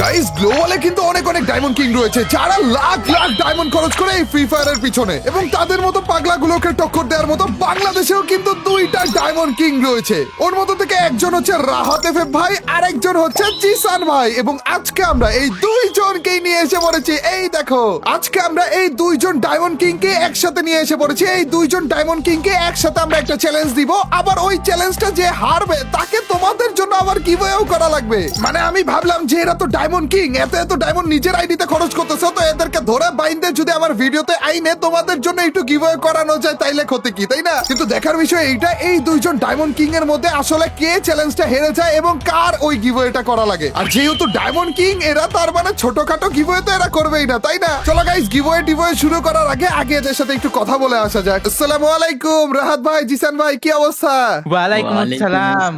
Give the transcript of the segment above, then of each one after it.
Guys গ্লোবালে কিন্তু অনেক অনেক ডায়মন্ড কিং রয়েছে যারা লাখ লাখ ডায়মন্ড খরচ করে এই ফ্রি ফায়ারের পিছনে, এবং তাদের মতো পাগলাগুলোকে টক্কর দেওয়ার মতো বাংলাদেশেও কিন্তু দুইটা ডায়মন্ড কিং রয়েছে। ওর মধ্যে থেকে একজন হচ্ছে রাহাত এফএফ ভাই, আর একজন হচ্ছে জিসান ভাই। এবং আজকে আমরা এই দুইজনকেই নিয়ে এসে পড়েছি। এই দেখো, আজকে আমরা এই দুইজন ডায়মন্ড কিং কে একসাথে নিয়ে এসে পড়েছি। এই দুইজন ডায়মন্ড কিং কে একসাথে আমরা একটা চ্যালেঞ্জ দিব, আবার ওই চ্যালেঞ্জটা যে হারবে তাকে তোমাদের জন্য আবার গিভঅ্যাও করা লাগবে। মানে আমি ভাবলাম যে এরা তো ডায়মন্ড কিং, এত এত ডায়মন্ড নিজের আইডিতে খরচ করতেছে, তো এদেরকে ধরে বাইন্দে যদি আমার ভিডিওতে আইনে তোমাদের জন্য একটু গিভঅ্যাও করানো যায় তাইলে ক্ষতি কি, তাই না? কিন্তু দেখার বিষয় এইটা, এই দুইজন ডায়মন্ড কিং এর মধ্যে আসলে কে চ্যালেঞ্জটা হেরে যায় এবং কার ওই গিভঅ্যাটা করা লাগে। আর যেহেতু ডায়মন্ড কিং এরা, তার মানে ছোটখাটো গিভঅ্যাও তো এরা করবেই না, তাই না? চলো গাইস, গিভঅ্যাও শুরু করার আগে এদের সাথে একটু কথা বলে আসা যাক। আসসালামু আলাইকুম রাহাত ভাই, জিসান ভাই, কি অবস্থা? ওয়ালাইকুম আসসালাম।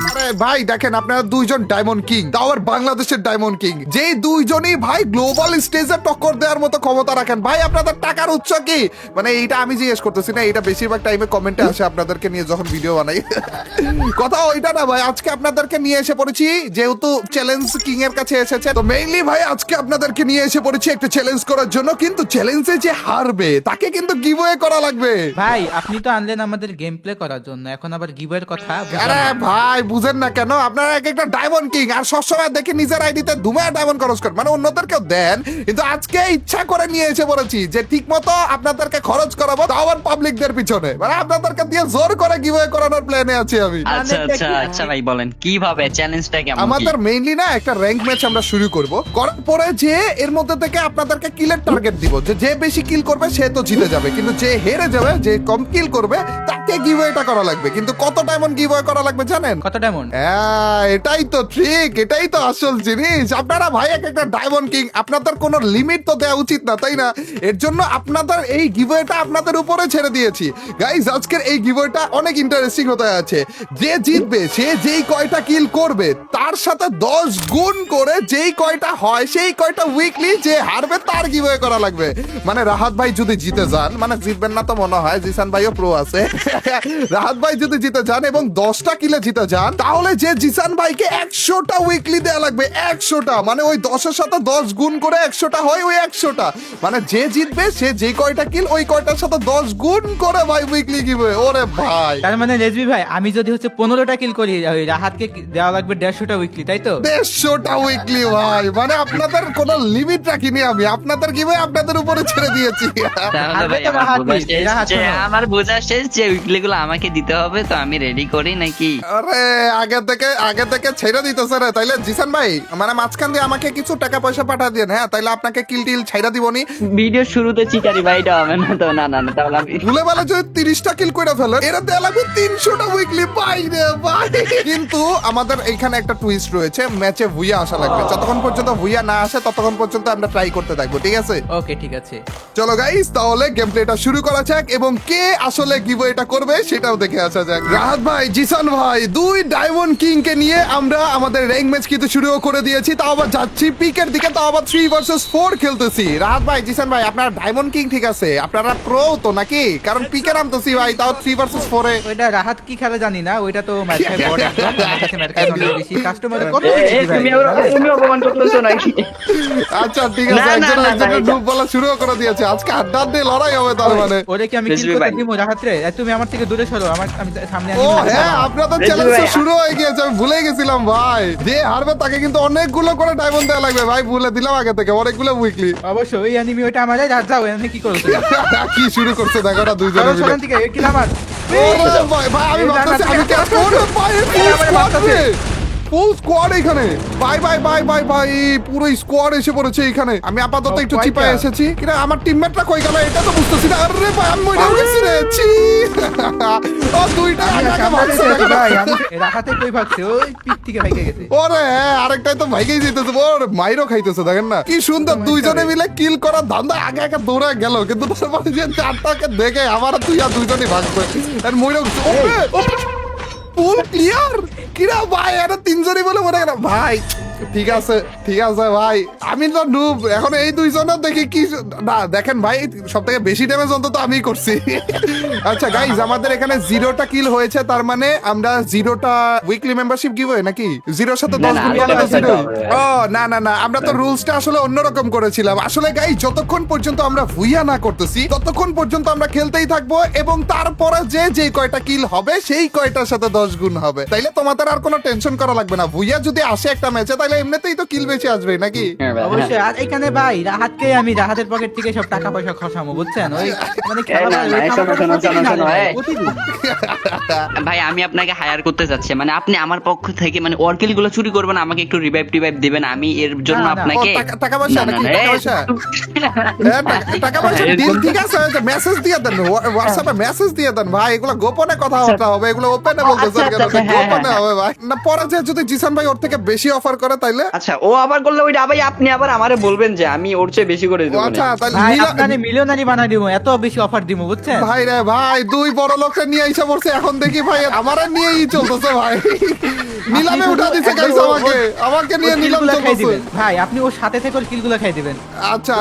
আরে ভাই দেখেন, আপনারা দুইজন ডায়মন্ড কিং, তাও আবার বাংলাদেশের ডায়মন্ড কিং, যে দুইজনই ভাই গ্লোবাল স্টেজে টক্কর দেওয়ার মতো ক্ষমতা রাখেন। ভাই আপনাদের টাকার উৎস কি? মানে এইটা আমি জিজ্ঞেস করতেছি না, এটা বেশিরভাগ টাইমে কমেন্টে আসে আপনাদেরকে নিয়ে যখন ভিডিও বানাই। কথা ওইটা না ভাই, আজকে আপনাদেরকে নিয়ে এসে পড়েছি যেহেতু চ্যালেঞ্জ কিং এর কাছে এসেছে, তো মেইনলি ভাই আজকে আপনাদেরকে নিয়ে এসে পড়েছি একটা চ্যালেঞ্জ করার জন্য। কিন্তু চ্যালেঞ্জে যে হারবে তাকে কিন্তু গিভঅ্যাওয়ে করা লাগবে। ভাই আপনি তো আনলেন আমাদের গেম প্লে করার জন্য, এখন আবার গিভের কথা বুঝলাম আরে না। ভাই বুঝেন না কেন? আপনারা এক একটা ডায়মন্ড কিং আর সবসময় দেখে নিজের আইডিতে ধুমায় ডায়মন্ড খরচ করেন, মানে অন্যদেরকেও দেন, কিন্তু আজকে ইচ্ছা করে নিয়ে এসে পড়েছি যে ঠিক মতো আপনাদেরকে খরচ করাবো, তাও আবার পাবলিকদের পিছনে, মানে আপনাদেরকে দিয়ে জোর করে গিভঅ্যাওয়ে করানোর প্ল্যানে আছি আমি। আচ্ছা আচ্ছা আচ্ছা ভাই বলেন কিভাবে চ্যালেঞ্জটা কেমন? আমাদের মেইনলি না একটা র্যাঙ্ক ম্যাচ আমরা শুরু করব, করার পরে যে এর মধ্যে থেকে আপনাদেরকে কিলের টার্গেট দিব, যে বেশি কিল করবে সে তো জিতে যাবে, কিন্তু যে হেরে যাবে, যে কম কিল করবে তাকে গিভঅ্যাওয়েটা করা লাগবে। কিন্তু কত ডায়মন্ড গিভঅ্যাওয়ে করা লাগবে জানেন? কত ডায়মন্ড? হ্যাঁ, এটাই তো ট্রিক, এটাই তো আসল জিনিস। আপনারা ভাই এক একটা ডায়মন্ড কিং, আপনাদের কোনো লিমিট তো দেওয়া উচিত না, তাই না? এর জন্য আপনাদের এই গিভঅ্যাওয়েটা আপনাদের উপরে ছেড়ে দিয়েছি। গাইস আজকের এই গিভঅ্যাওয়েটা অনেক ইন্টারেস্টিং হতে আছে। যে জিতবে সে যেই কয়টা কিল করবে তার সাথে 10 গুণ করে যেই কয়টা হয় সেই কয়টা উইকলি, যে হারবে তার গিভঅ্যাওয়ে করা লাগবে। মানে রাহাত ভাই যদি জিতে যান, মানে জিতবেন না তো মনে হয়, জিসান ভাইও প্রো আছে। রাহাত ভাই যদি জিতে যান এবং 10টা কিলে জিতে যান, তাহলে যে জিসান ভাইকে 100টা উইকলি দেয়া লাগবে। 100টা মানে ওই 10-এর সাথে 10 গুণ করে 100টা হয়, ওই 100টা মানে যে জিতবে সে যে কয়টা কিল ওই কয়টার সাথে 10 গুণ করে ভাই উইকলি গিভঅ্যাওয়ে। ওরে ভাই, তার মানে রেজবি ভাই, আমি যদি হচ্ছে 15টা কিল করি, ওই রাহাতকে দেওয়া লাগবে 150টা উইকলি, তাই তো? 150টা উইকলি ভাই, মানে আপনাদের কোনো লিমিট রাখিনি আমি, আপনাদের গিভঅ্যাওয়ে আপনাদের উপরে ছেড়ে দিয়েছি। তাহলে ভাই আর আমার তো বোঝা শেষ রাহাত যে শোনো। আমার বোঝা শেষ যে উইকলি গুলো আমাকে দিতে হবে, তো আমি রেডি করি নাকি? আরে আগে থেকে ছেড়ে দিতেছে রে। তাইলে জিসান ভাই মানে মাঝখান দিয়ে আমাকে কিছু টাকা পয়সা পাঠা দিন, হ্যাঁ? তাইলে আপনাকে কিল টিল ছাইরা দিবনি। ভিডিও শুরুতে চিকারি ভাই, এটা হবে না তো? না না না, তাহলে আমি ভুলে বেলা যদি 30টা কিল করে ফেলে, এরা দেয়া লাগবে 300টা উইকলি। ভাই রে ভাই, কিন্তু আমাদের এখানে একটা টুইস্ট রয়েছে, ম্যাচে ভুইয়া আসা লাগবে। যতক্ষণ পর্যন্ত ভুইয়া না আসে ততক্ষণ পর্যন্ত আমরা ট্রাই করতে থাকবো, ঠিক আছে? ওকে ঠিক আছে। চলো গাইস, তাহলে গেম প্লেটা শুরু করা যাক এবং কে আসলে গিভঅ্যাওয়েটা করবে সেটাও দেখে আসা যাক। রাহাত ভাই, জিসান ভাই, দুই ডায়মন্ড কিং কে নিয়ে আমরা আমাদের র্যাঙ্ক ম্যাচ কিন্তু শুরু করে দিয়েছি, তাও আবার যাচ্ছি পিকের দিকে, তাও আবার 3 ভার্সেস 4 খেলতেছি। রাহাত ভাই, জিসান ভাই, আপনারা ডায়মন্ড কিং ঠিক আছে, আপনারা প্রো তো নাকি? কারণ পিকে নামতেছি ভাই, তাও 3 ভার্সেস 4 এ। ওইটা রাহাত কি খেলে জানি না, ওইটা তো ম্যাচ খাই বড় একদম, আমার কাছে ম্যাচ খাই অনেক বেশি কাস্টমার কত বেশি ভাই। তুমি অপমান করতেছো নাকি? আচ্ছা ঠিক আছে, না, না, একজন না, না, একজনের এটা- ডুব বলা শুরু করে দিয়েছে। আজকে আড্ডা দিয়ে লড়াই হবে তার মানে। ওরে কি আমি কিল রেজবি করতে ভাই। দিব রাহাত রে? তুমি আমার থেকে দূরে সরো, আমি সামনে ও আনি। হ্যাঁ, আপনাদের রেজবি চ্যালেঞ্জ ভাই, শুরু হয়ে গিয়েছে, আমি ভুলে গেছিলাম ভাই। যে হারবে তাকে কিন্তু অনেকগুলো করে ডায়মন্ড দেওয়া লাগবে ভাই, ভুলে দিলাম আগে থেকে, অনেকগুলো উইকলি। অবশ্যই ওই অ্যানিমি ওইটা আমারে রাত যাও, এনে কি করছো? কি শুরু করছে দেখো না দুইজনে সরো মিলে। সরো থেকে এই কিল আমার। ওরে ভাই ভাই, আমি ভাবতেছি আমি কে ওরে ভাই, ফুল স্কোয়াড এখানে। ভাই ভাই ভাই ভাই ভাই, পুরো স্কোয়াড এসে পড়েছে এখানে। আমি আপাতত একটু কয়টা? চিপায় এসেছি, কিন্তু আমার টিমমেটরা কই গেল এটা তো বুঝতেছি না। আরে ভাই আমি মরে গেছি রে, ছি। ও দুইটা আমি আগে সামনে ভাগছে আছি দেখো না। ভাই, আমি রাহাতে কই ভাগছে, ওই পিক থেকে ভাইকে গেছে। ওরে হ্যাঁ, আরেকটাই তো ভাইকেই যেতেছে, ওর মাইরও খাইতেছে দেখেন না কি সুন্দর। দুইজনে মিলে কিল করার ধান্দা আগে আগে দৌড়ে গেল, কিন্তু তারপরে যে চারটাকে দেখে আমার তুই আর দুইজনই ভাগবে। আর মইরও ফুল ক্লিয়ার। কিরা ভাই এটা তিনজনই বলে মনে গেল ভাই। ঠিক আছে ভাই, আমি তো নুব এখন এই দুইজনের দেখি কি না দেখেন ভাই, সব থেকে বেশি ড্যামেজ অন্তত আমি করছি। আচ্ছা গাইজ, আমাদের এখানে 0টা কিল হয়েছে, তার মানে আমরা 0টা উইকলি মেম্বারশিপ গিভওয়ে নাকি 0-র সাথে 10 গুণ করলে তো 0। ও না না না, আমরা তো রুলসটা আসলে অন্যরকম করেছিলাম। আসলে গাইজ, যতক্ষণ পর্যন্ত আমরা ভুইয়া না করতেছি ততক্ষণ পর্যন্ত আমরা খেলতেই থাকবো, এবং তারপরে যে কয়টা কিল হবে সেই কয়টার সাথে 10 গুণ হবে। তাইলে তোমাদের আর কোনো টেনশন করা লাগবে না। ভুইয়া যদি আসে একটা ম্যাচে তাহলে এমনিতেই তো কিল বেশি আসবে নাকি? অবশ্যই। আর এখানে ভাই রাহাতকে আমি রাহাতের পকেট থেকে সব টাকা পয়সা খসামো, বুঝছেন? ওই মানে ভাই আমি আপনাকে হায়ার করতে চাচ্ছি, মানে আপনি আমার পক্ষ থেকে মানে অর্কিল গুলো চুরি করবেন, আমাকে একটু রিভাইভ টিভাইভ দিবেন, আমি এর জন্য না, না, আপনাকে টাকা পয়সা নাকি? টাকা পয়সা ডিল ঠিক আছে, মেসেজ দিয়ে দেন, হোয়াটসঅ্যাপে মেসেজ দিয়ে দেন ভাই। এগুলো গোপনে কথা হবে, এগুলো ওপেনে বলতেছেন কেন? গোপনে হবে ভাই না, পরে যে যদি জিসান ভাই ওর থেকে বেশি অফার করে তাইলে আচ্ছা ও আবার করলে ওইটা ভাই আপনি আবার আমারে বলবেন যে আমি ওর চেয়ে বেশি করে দেবো। আচ্ছা তাহলে ভাই আপনারে মিলিয়নারি বানাই দিব, এত বেশি অফার দিব, বুঝছেন? ভাই রে ভাই, দুই বড় লোককে নিয়ে এসে পড়ছে, এখন দেখি ভাই আমারে নিয়েই চলতেছে ভাই। নিলামে উঠা দিছে গাইস, আমাকে নিয়ে নিলাম চলতেছে ভাই। আপনি ওর সাথে থেকে ওর কিলগুলো খাই দিবেন। আচ্ছা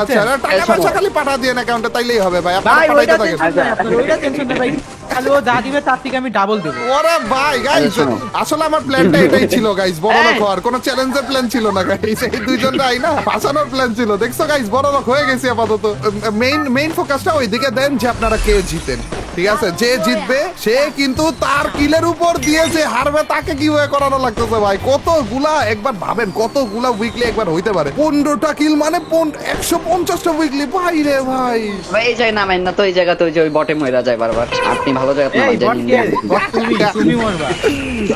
টাকা পয়সা খালি পাঠা দিয়ে অ্যাকাউন্টে তাইলেই হবে ভাই। ভাই আপনারা ওইটা পাঠাইতে থাকেন। টেনশন নাই, আপনার ওইটা টেনশন নাই ভাই। খালি ও যা দিবে তার থেকে আমি ডাবল দেব। ওরে ভাই গাইস, আসলে আমার প্ল্যানটা এটাই ছিল গাইস, বড় লোক হওয়ার। কোনো চ্যালেঞ্জের প্ল্যান ছিল না গাইস, এই দুইজনটা আইনা ফাঁসানোর প্ল্যান ছিল। দেখছো গাইস, বড় লোক হয়ে গেছি আপাতত। মেইন ফোকাসটা ওইদিকে দেন যে আপনারা কে জিতেন, ঠিক আছে? যে জিতবে সে কিন্তু তার কিলের উপর দিয়ে যে হারবে তাকে কি হয়ে করানো লাগতেছে ভাই। কতগুলা একবার ভাবেন, কতগুলা উইকলি একবার হইতে পারে? 15টা কিল মানে 150টা উইকলি ভাই রে ভাই। ভাই এই জায়গায় নামেন না তো, এই জায়গাতে ওই যে ওই বটে মইরা যায় বারবার। আপনি ভালো জায়গাতে এই নামেন বট জানেন কে? বট তুমি মরবা।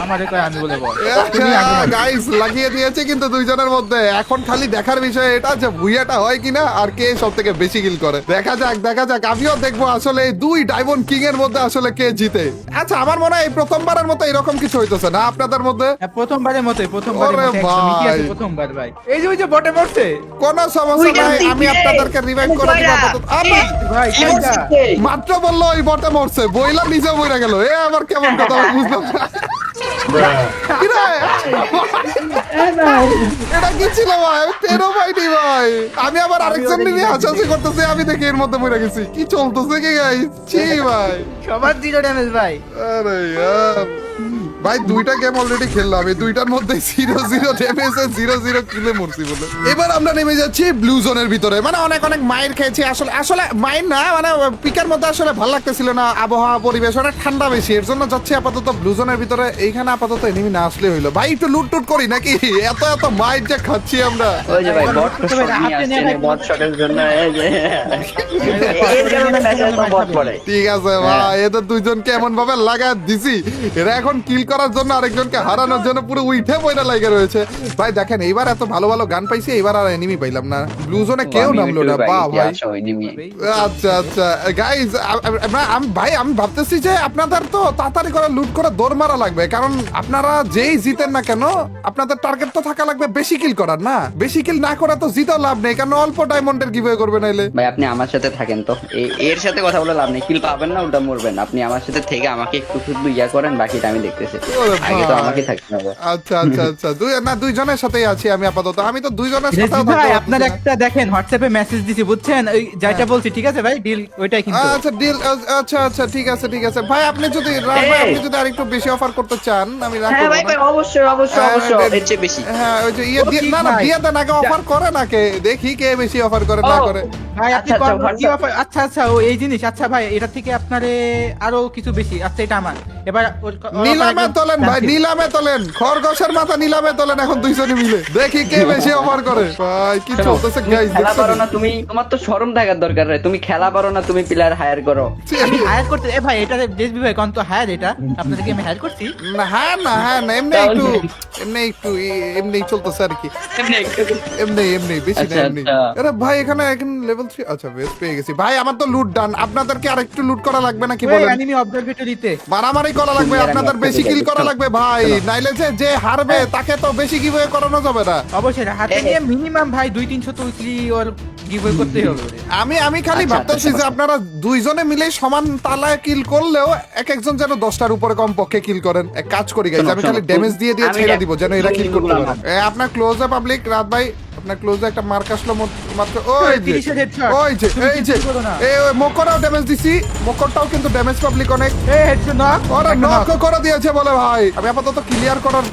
আমারে কয় আমি বলে বল। তুমি আগে মারো। গাইস লাগিয়ে দিয়েছে কিন্তু দুইজনের মধ্যে। এখন খালি দেখার বিষয় এটা যে ভুইয়াটা হয় কিনা আর কে সব থেকে বেশি কিল করে। দেখা যাক, আমিও দেখবো আসলে এই দুই ডায়মন্ড কিং এর মধ্যে আসলে কে জিতে। আচ্ছা আমার মনে হয় এই প্রথমবারের মতো এরকম কিছু হইতেছে না আপনাদের মধ্যে? হ্যাঁ, প্রথমবারের মতোই, ওরে ভাই। প্রথমবার ভাই। এই যে ওই যে বটে মরছে কোন সমস্যা নাই, আমি আপনাদেরকে রিভাইভ করে দিব আপাতত। ভাই। কোনটা? মাত্র বললো ওই বটে মরছে, বইলা নিজে মরে গেল। এ আবার কেমন কথা আমি বুঝলাম না। কি রে? এটা কি ছিল ভাই? আমি টেরও পাইনি ভাই। আমি আবার আরেকজন নিয়ে হাসাহাসি করতেছি, আমি দেখি এর মধ্যে মরে গেছি। কি চলতেছে কি গাইস? ছি ভাই। সবার 0 ড্যামেজ ভাই। আরে ইয়ার ভাই, দুইটা গেম অলরেডি খেললাম, এই দুইটার মধ্যে 0-0 ড্যামেজে 0-0 কিলে মরছি বলে। এবার আমরা নেমে যাচ্ছি ব্লু জোনের ভিতরে। মানে অনেক মাইর খেয়েছি আসলে মাইর না, মানে পিকের মধ্যে আসলে ভালো লাগতেছিল না, আবহাওয়া পরিবেশ অনেক ঠান্ডা বেশি, এর জন্য যাচ্ছি আপাতত ব্লু জোনের ভিতরে। এইখানে আপাতত এনিমি না আসলে হইলো ভাই, একটু লুট টুট করি নাকি? এত মাইর যে খাচ্ছি আমরা। ওই যে ভাই বট তো শট নিয়ে আসছে, বট শটের জন্য এই যে এর কারণে ম্যাচে তো বট পড়ে। ঠিক আছে ভাই, এদের দুইজনকে এমন ভাবে লাগায় দিছি, এরা এখন কিল করার জন্য আরেকজনকে হারানোর জন্য পুরো উইঠে পয়রা লাগে রয়েছে ভাই। দেখেন এইবার এত ভালো গান পাইছি, এবার আর এনিমি পাইলাম না। ব্লু জোনে কেউ নামলো না বাহ ভাই। আচ্ছা গাইজ, আমি ভাবতেছি যে আপনাদের তো তাড়াতাড়ি করে লুট করে দৌড় মারা লাগবে, কারণ আপনারা যেই জিতেন না কেন আপনাদের টার্গেট তো থাকা লাগবে বেশি কিল করার না। বেশি কিল না করা তো জিতেও লাভ নেই, কারণ অল্প ডায়মন্ডের গিভওয়ে করবে নাইলে। ভাই আপনি আমার সাথে থাকেন তো, এর সাথে কথা বলে লাভ নেই, কিল পাবেন না উল্টা মরবেন। আপনি আমার সাথে থেকে আমাকে একটু শুধু ইয়া করেন, বাকিটা আমি দেখতেছি। আগে তো আমাকে থাকতে হবে। আচ্ছা দুইজনের সাথেই আছি আমি আপাতত। আমি তো দুইজনের সাথে ভাই আপনার একটা দেখেন হোয়াটসঅ্যাপে মেসেজ দিছি, বুঝছেন? ওই যেটা বলছি ঠিক আছে ভাই, ডিল ওইটাই কিন্তু। আচ্ছা ডিল, আচ্ছা ঠিক আছে ভাই। আপনি যদি আরেকটু বেশি অফার করতে চান আমি রাখবো। হ্যাঁ ভাই অবশ্যই এর চেয়ে বেশি। হ্যাঁ ওই যে দিয়ে না দিয়ে দেন আগে, অফার করে না কে, দেখি কে বেশি অফার করে না করে। ভাই আপনি কি অফার? আচ্ছা ও এই জিনিস। আচ্ছা ভাই এটা থেকে আপনারে আরো কিছু বেশি। আচ্ছা এটা আমার এবার নিলামে তোলেন ভাই, নিলামে তোলেন, খরগোশের মাথা নিলামে তোলেন এখন দুইজনে মিলে, দেখি কে বেশি অফার করে। ভাই কি চলতেছে গাইস? খেলা পারো না তুমি, তোমার তো শরম থাকার দরকার রে। তুমি খেলা পারো না, তুমি প্লেয়ার হায়ার করো। আমি হায়ার করতে ভাই এটা দেশবি ভাই কোন তো হায়ার এটা আপনাদেরকে আমি হায়ার করছি না। হ্যাঁ না এমনি চলতেছে আর কি, এমনি বেশি না এমনি। আরে ভাই এখানে লেভেল 3 আচ্ছা বেস্ট পেয়ে গেছি ভাই। আমার তো লুট ডান, আপনাদেরকে আরেকটু লুট করা লাগবে নাকি বলেন? এনিমি অবজারভেটরিতে মারামারি করা লাগবে, আপনাদের বেশি কিল করা লাগবে ভাই, নাইলে যে হারবে তাকে তো বেশি গিভওয়ে করানো যাবে না। অবশ্যই হাতে নিয়ে মিনিমাম ভাই 200-300 তো উইকলি ওর গিভওয়ে করতেই হবে। আমি খালি আচ্ছা, ভাবতেছি আচ্ছা, যে আপনারা দুইজনে মিলে সমান তালায় কিল করলেও এক একজন যেন 10টার উপরে কম পক্ষে কিল করেন। এক কাজ করি গাইজ, আমি খালি ড্যামেজ দিয়ে আমি ছেড়ে দিব যেন এরা কিল করতে আমি- পারে। আপনার ক্লোজে পাবলিক রাত ভাই, আপনার ক্লোজে একটা মার্ক আসলো মাত্র। ওই যে 30 এর headshot। ওই যে তুমি এই যে কিল করো না। এই মকরাও ড্যামেজ দিছি, মকরটাও কিন্তু ড্যামেজ পাবলিক অনেক। এই হেডশট নক। ওরা নক করে দিয়েছে বলে ভাই। আমি আপাতত ক্লিয়ার করার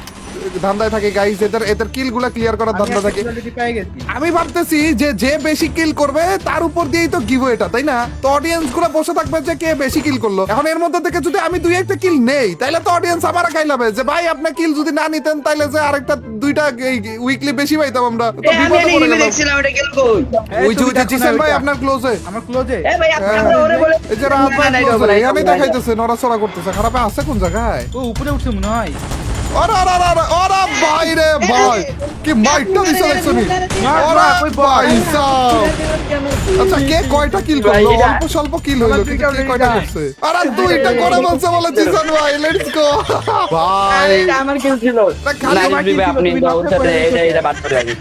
ধান্দায় থাকি গাইজ, এদের কিল গুলা ক্লিয়ার করার ধান্দা থাকি। আমি ভাবতেছি যে বেশি কিল করবে তার উপর দিয়েই তো গিভওয়েটা, তাই না? তো অডিয়েন্স গুলো বসে থাকবে যে কে বেশি কিল করলো। এখন এর মধ্যে থেকে যদি আমি 2-1টা কিল নেই তাহলে তো অডিয়েন্স আমার খাইলাবে যে ভাই আপনি কিল যদি না নিতেন তাহলে যে আরেকটা 2টা উইকলি বেশি পাইতাম আমরা। তো আমি বিপদে পড়ে এনিমি গেলাম। দেখছিলাম, এটা কিল কই? ওই যে জিসেন ভাই আপনার ক্লোজে, আমার ক্লোজে। ভাই আপনি ওরে বলে এই যে রাত ভাই ক্লোজে এখানে দেখাইতেছে নড়াচড়া করতেছে। খারাপে আছে কোন জায়গায়? ও উপরে উঠছে মনে হয়। ওরা ভাই রে ভাই, কি মাইটটা দিছে দেখছনি? ওরা ভাই সাব। আচ্ছা কে কয়টা কিল করলো? অল্প স্বল্প কিল হইলো কিন্তু কে কয়টা করছে? আরে দুইটা করে বলছে বলে জিসান ভাই, লেটস গো ভাই। এটা আমার কিল ছিল। না, খালি না, আমার দিবে আপনি ওর সাথে এটা বাদ করে রাখি।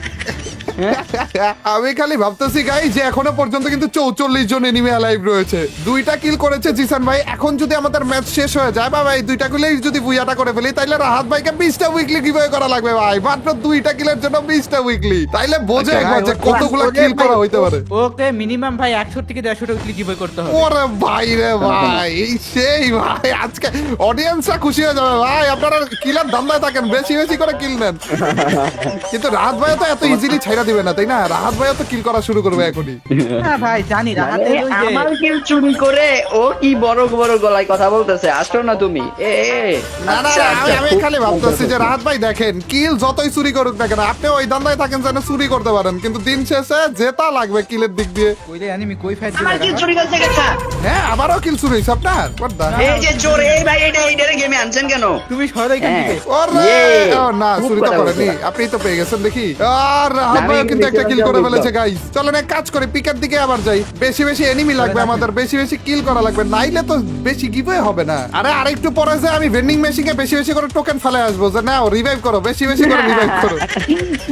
আমি খালি ভাবতেছি গাই যে এখনো পর্যন্ত কিন্তু 44 জন এনিমি অ্যালাইভ রয়েছে। 2টা কিল করেছে জিসান ভাই। এখন যদি আমাদের ম্যাচ শেষ হয়ে যায় বা ভাই 2টা কিলেই যদি বুইয়াটা করে ফেলি তাইলে রাহাত ভাইকে 20টা উইকলি গিভওয়ে করা লাগবে ভাই। মাত্র 2টা কিলের জন্য 20টা উইকলি। তাইলে বোঝে একবার যে কতগুলো কিল করা হইতে পারে। ওকে মিনিমাম ভাই 100 থেকে 150টা উইকলি গিভওয়ে করতে হবে। ওরে ভাই রে ভাই, এই সেই ভাই আজকে অডিয়েন্সরা খুশি হয়ে যাবে ভাই। আপনারা কিলের ধান্দায় থাকেন, বেশি বেশি করে কিল নেন। কিন্তু রাহাত ভাই তো এত ইজিলি ছাইড়া দিবে না, তাই না? রাহাত ভাই তো কিল করা শুরু করবে এখনই। হ্যাঁ ভাই জানি রাহাতে মানে ওই যে আমার কিল চুরি করে ও কি বড় বড় গলায় কথা বলতেছে। আসছো না তুমি? না না আচ্ছা, না, আচ্ছা, আমি খুব খালি ভাবতেছি মজা। যে রাহাত ভাই দেখেন কিল যতই চুরি করুক না কেন আপনি ওই ধান্দায় থাকেন যেন চুরি করতে পারেন, কিন্তু দিন শেষে জেতা লাগবে কিলের দিক দিয়ে। কইলে এনিমি কই ফাইট আমার কিল দিবে। চুরি করতে গেছা। হ্যাঁ আবারও কিল চুরি হয়েছে আপনার। What the hell? এই যে চোর, এই ভাই এইটারে গেমে আনছেন কেন? তুমি সরো এখান হ্যাঁ। থেকে। ওরে ইয়ে, ও না, খুব চুরি তো কথা করেনি, বলছো। আপনি তো পেয়ে গেছেন দেখি। আর রাহাত আমি ভাইও কিন্তু একটা দেখলাম কিল যে করে আমি ফেলেছে গাইস। চলেন এক কাজ করি, পিকের দিকে আবার যাই। বেশি বেশি এনিমি লাগবে আমাদের, বেশি বেশি কিল করা লাগবে, নাইলে তো বেশি গিভওয়ে হবে না। আরে আরেকটু পরে যে আমি ভেন্ডিং মেশিনে বেশি বেশি করে টোকেন ফেলে আসবো যে নাও রিভাইভ করো, বেশি বেশি করে রিভাইভ করো।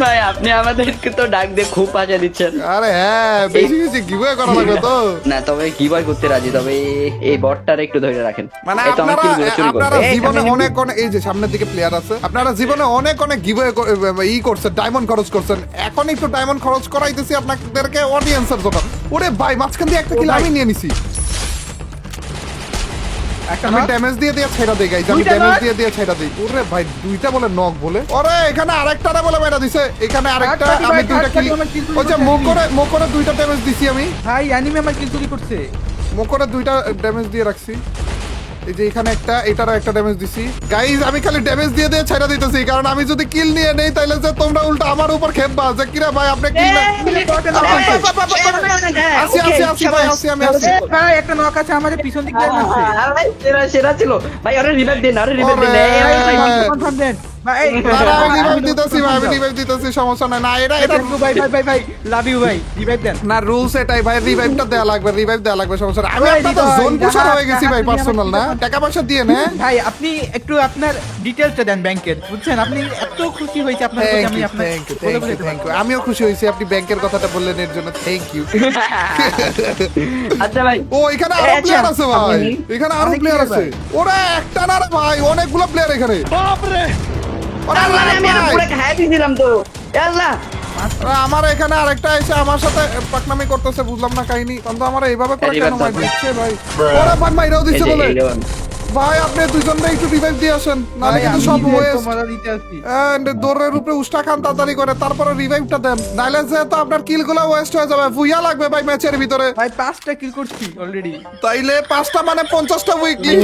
ভাই আপনি আমাদেরকে তো ডাক দিয়ে খুব পাশা দিচ্ছেন। আরে হ্যাঁ, বেশি বেশি গিভওয়ে করা লাগবে তো। না তবে কি ভাই করতে রাজি, তবে এই বটটারে একটু ধরে রাখেন। মানে এই তো আমার কিলগুলো চুরি করবে। আপনারা এই, জীবনে আমি- অনেক অনেক এই যে সামনের দিকে প্লেয়ার আছে, আপনারা জীবনে অনেক অনেক গিভওয়ে করছেন, ডায়মন্ড খরচ করছেন। এখন একটু ডায়মন্ড খরচ করাইতেছি আপনাদেরকে অডিয়েন্সের জন্য। ওরে ভাই মাঝখান দিয়ে একটা কিল আমি নিয়ে নিছি। একটা আমি knock। ড্যামেজ দিয়ে ছেড়া দেই গাইস, আমি দুইটা ড্যামেজ knock? দিয়ে ছেড়া দেই। ওরে ভাই দুইটা বলে নক বলে, ওরে এখানে আরেকটারে বলে মেরা দিছে, এখানে আরেকটা। Third party আমি ভাই, দুইটা third কিল party আমার kill চুরি ওই যে করছে মোকরে দুইটা ড্যামেজ দিছি আমি। ভাই এনিমি আমার কিল চুরি করছে। মোকরে দুইটা ড্যামেজ দিয়ে রাখছি। এই যে এখানে একটা, এটারও একটা ড্যামেজ দিছি। গাইস আমি খালি ড্যামেজ দিয়ে ছাইড়া দিতেছি, কারণ আমি যদি কিল নিয়ে নেই তাহলে যে তোমরা উল্টা আমার উপর খেপবা যে কিরা ভাই আপনি কিল না। আসি আসি আসি ভাই, আসি আমি আসি। ভাই একটা নক আছে আমাদের পিছন দিক দিয়ে মারছে। সেরা ছিল ভাই। আরে রিভাইভ দিন, আরে রিভাইভ দিন। ওরে। কনফার্ম দেন ভাই। দাঁড়া, আমি রিভাইভ দিতেছি ভাই, আমি রিভাইভ দিতেছি, সমস্যা নাই। না এটা ভাই ভাই ভাই ভাই লাভ ইউ ভাই রিভাইভ দেন। না রুলস এটাই ভাই, রিভাইভটা দেয়া লাগবে, রিভাইভ দেয়া লাগবে, সমস্যা নাই। আমি ভাই, আপনাদের হৃদয়, জোন পুষার হয়ে গেছি ভাই, আপনি পার্সোনাল না, আমার- টাকা পয়সা দিয়ে না। ভাই আপনি একটু আপনার ডিটেইলসটা দেন ব্যাংকের, বুঝছেন? আপনি এত খুশি হয়েছে আপনার প্রতি, আমি আপনার বলে বলে দিতে পারবো না। আমিও খুশি হয়েছি আপনি ব্যাংকের কথাটা বললেন, এর জন্য থ্যাংক ইউ। আচ্ছা ভাই, ও এখানে আরো আচ্ছা, প্লেয়ার আছে ভাই, আপনি- এখানে আরো অনেক প্লেয়ার player আছে। ওরা একটা না রে ভাই, অনেকগুলো প্লেয়ার এখানে। বাপরে আল্লাহ, আমি আর পুরো খাইয়ে দিয়েছিলাম তো। আল্লাহ, আমার এখানে আরেকটা এসে আমার সাথে পাকনামি করতেছে, বুঝলাম না কাহিনী। কিন্তু আমার এইভাবে করে কেন মার দিচ্ছে ভাই? ওরা ভাই মাইরাও এই দিচ্ছে যে বলে। এইরকম। ভাই আপনি দুজনটা একটু রিভাইভ দিয়ে আসেন, নাহলে ভাই, কিন্তু আমি সব নিজে ওয়েস্ট। একটু মজা দিতে আসছি। দৌড়ের উপরে উষ্টা খান তাড়াতাড়ি করে, তারপরে রিভাইভটা দেন, নাহলে যেহেতু আপনার কিল গুলো ওয়েস্ট হয়ে যাবে। ভুইয়া লাগবে ভাই ম্যাচের ভিতরে। ভাই 5টা কিল করছি অলরেডি। তাইলে 5টা মানে 50টা উইকলি।